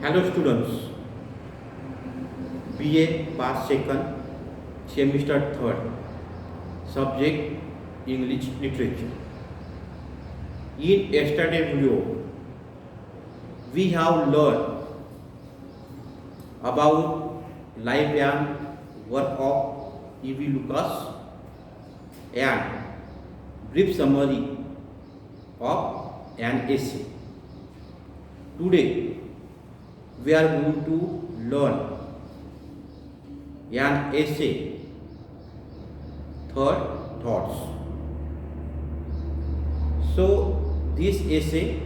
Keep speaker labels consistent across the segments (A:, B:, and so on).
A: Hello students, BA past second, semester third, subject English literature. In yesterday's video, we have learned about life and work of E.V. Lucas and brief summary of an essay. Today, we are going to learn an essay, Third Thoughts. So, this essay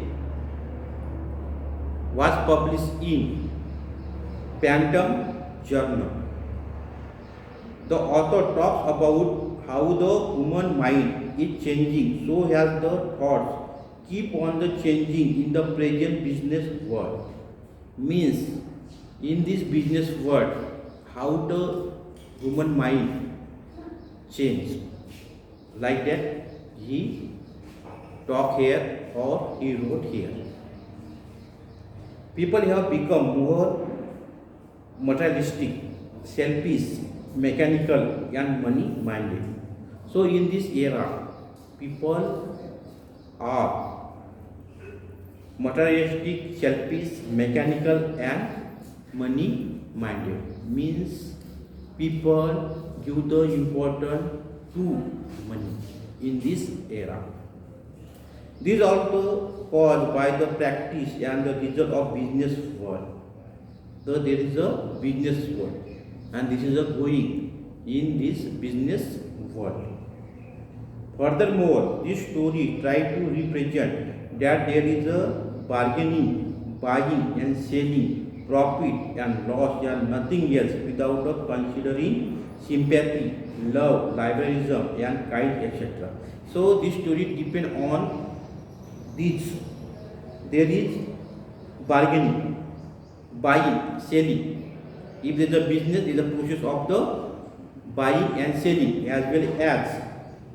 A: was published in Phantom Journal. The author talks about how the human mind is changing, so as the thoughts keep on the changing in the present business world. Means in this business world, how the human mind change. Like that, he talk here or he wrote here. People have become more materialistic, selfish, mechanical, and money-minded. So in this era, people are materialistic, selfish, mechanical, and money-minded. Means people give the importance to money in this era. This is also caused by the practice and the result of business world. So there is a business world, and this is a going in this business world. Furthermore, this story tries to represent that there is a bargaining, buying and selling, profit and loss and nothing else without considering sympathy, love, liberalism and kind, etc. So this story depends on this. There is bargaining, buying, selling. If there is a business, there is a process of the buying and selling as well as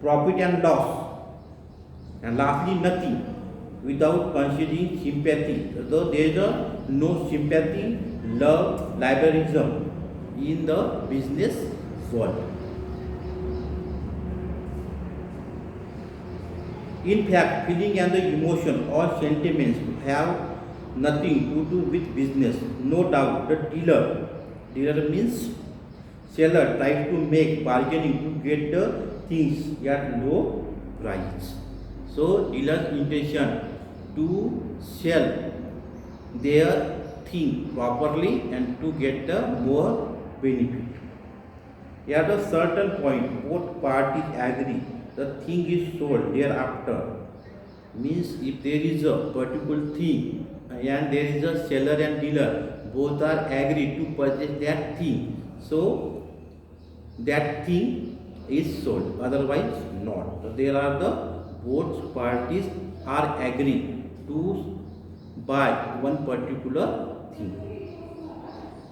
A: profit and loss. And lastly, nothing without considering sympathy. Though there is no sympathy, love, liberalism in the business world. In fact, feeling and the emotion or sentiments have nothing to do with business. No doubt, the dealer means seller tries to make bargaining to get the things at low price. So dealer's intention to sell their thing properly and to get the more benefit. At a certain point, both parties agree the thing is sold thereafter. Means if there is a particular thing and there is a seller and dealer, both are agreed to purchase that thing. So that thing is sold, otherwise not. So there are the both parties are agreed to buy one particular thing.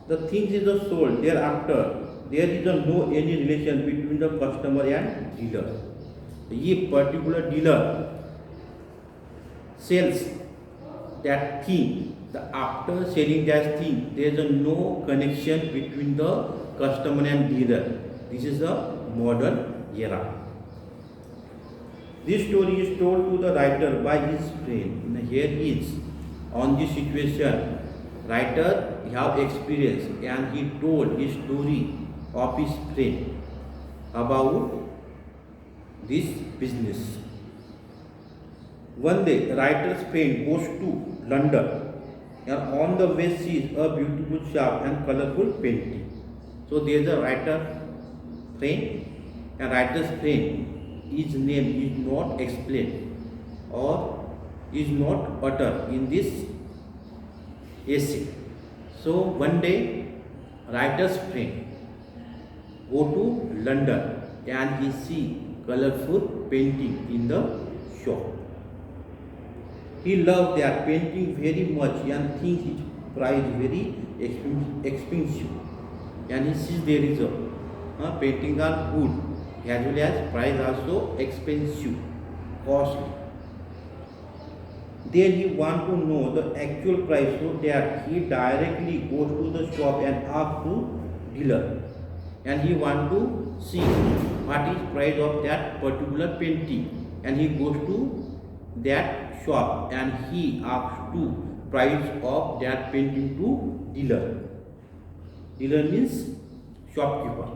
A: The thing is sold thereafter. There is no any relation between the customer and dealer. If particular dealer sells that thing, after selling that thing, there is no connection between the customer and dealer. This is a modern era. This story is told to the writer by his friend. Here is on this situation. Writer have experience and he told his story of his friend about this business. One day, writer's friend goes to London and on the way sees a beautiful shop and colorful painting. So there is a writer friend, and writer's friend, his name is not explained or is not uttered in this essay. So one day, writer's friend go to London and he see colorful painting in the shop. He loved that painting very much and thinks its price very expensive. And he sees there is a paintings are good as well as price also expensive, costly. Then he want to know the actual price, so that he directly goes to the shop and asks to dealer, and he want to see what is price of that particular painting, and he goes to that shop and he asks to price of that painting to dealer. Dealer means shopkeeper.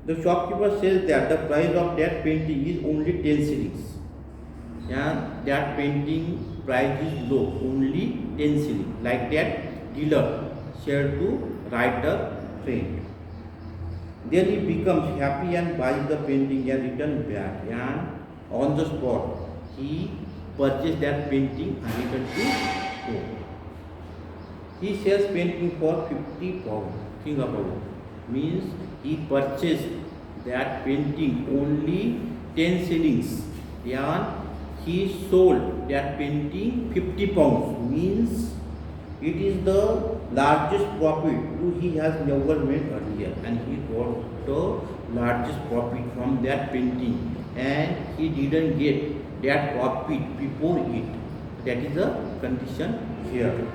A: The shopkeeper says that the price of that painting is only 10 shillings, and that painting price is low, only 10 shillings. Like that, dealer said to writer friend. Then he becomes happy and buys the painting and return back, and on the spot he purchased that painting and returned to home. He sells painting for 50 pounds. Think about it. Means he purchased that painting only 10 shillings, and he sold that painting 50 pounds. Means it is the largest profit he has never made earlier, and he got the largest profit from that painting, and he didn't get that profit before it. That is the condition here.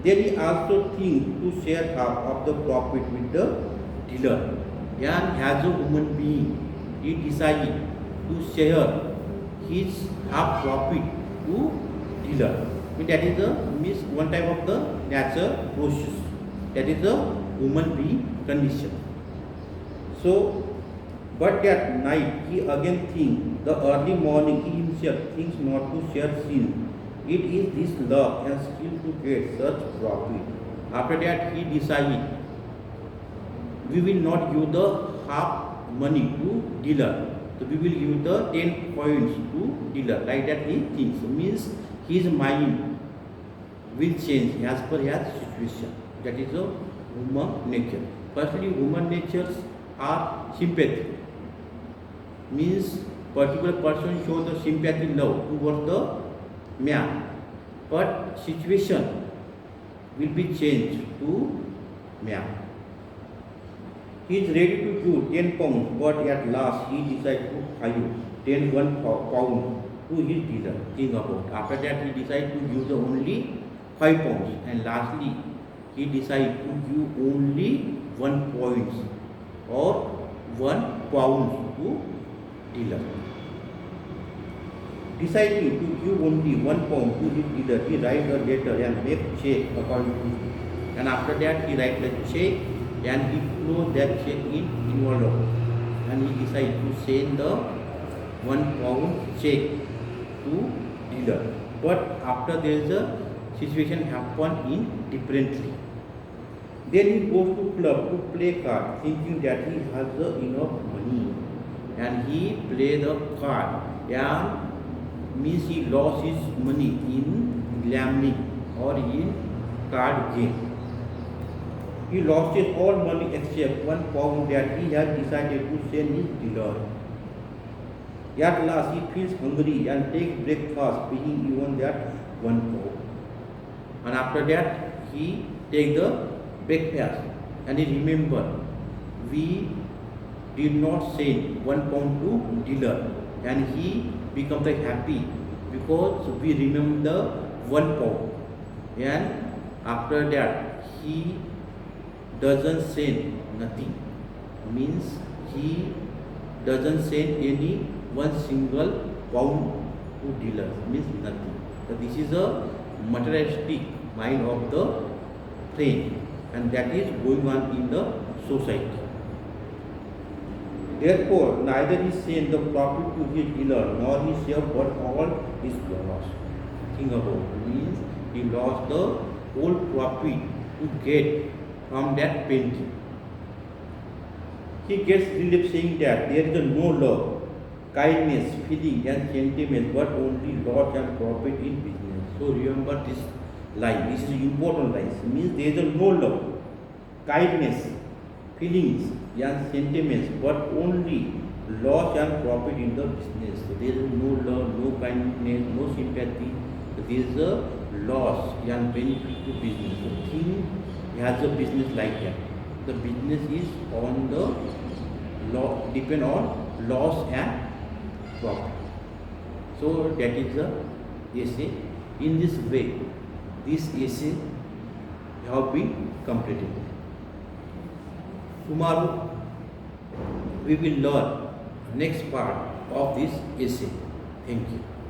A: Then he also thinks to share half of the profit with the dealer. And as a human being, he decided to share his half profit to dealer. That is one type of the natural process. That is the human being condition. So, but that night he again thinks, the early morning he himself thinks not to share sin. It is this luck and skill to get such profit. After that he decided, we will not give the half money to dealer. So we will give the 10 points to dealer. Like that he thinks. Means his mind will change as per his situation. That is a human nature. Firstly, human natures are sympathy. Means particular person show the sympathy love towards the man, but situation will be changed to man. He is ready to give 10 pounds, but at last he decides to give 1 pound to his dealer. Think about. After that he decides to give the only 5 pounds, and lastly he decides to give only 1 point or 1 pound to dealer. Deciding to give only 1 pound to his dealer, he writes a letter and makes check according to him. And after that he writes a check and he closes that check in envelope, and he decides to send the 1 pound check to dealer. But after there is a situation happen in differently. Then he goes to club to play card, thinking that he has enough money, and he play the card, and means he lost his money in gambling or in card game. He lost his all money except 1 pound that he had decided to send his dealer. At last he feels hungry and takes breakfast, paying even that 1 pound. And after that he takes the breakfast, and he remember, we did not send 1 pound to dealer, and he becomes happy because we remember the 1 pound. And after that he doesn't send nothing. Means he doesn't send any 1 single pound to dealer. Means nothing. So this is a materialistic mind of the train, and that is going on in the society. Therefore, neither he sent the profit to his dealer, nor he saved what all is lost. Think about it. Means he lost the whole profit to get from that painting. He gets relief saying that there is no love, kindness, feeling and sentiment, but only loss and profit in business. So remember this line. This is important line. It means there is no love, kindness, feelings and sentiments, but only loss and profit in the business. So there is no love, no kindness, no sympathy. So there is a loss and benefit to business. The thing has a business like that. The business is on the depend on loss and profit. So that is the essay. In this way, this essay have been completed. Tomorrow we will learn next part of this essay. Thank you.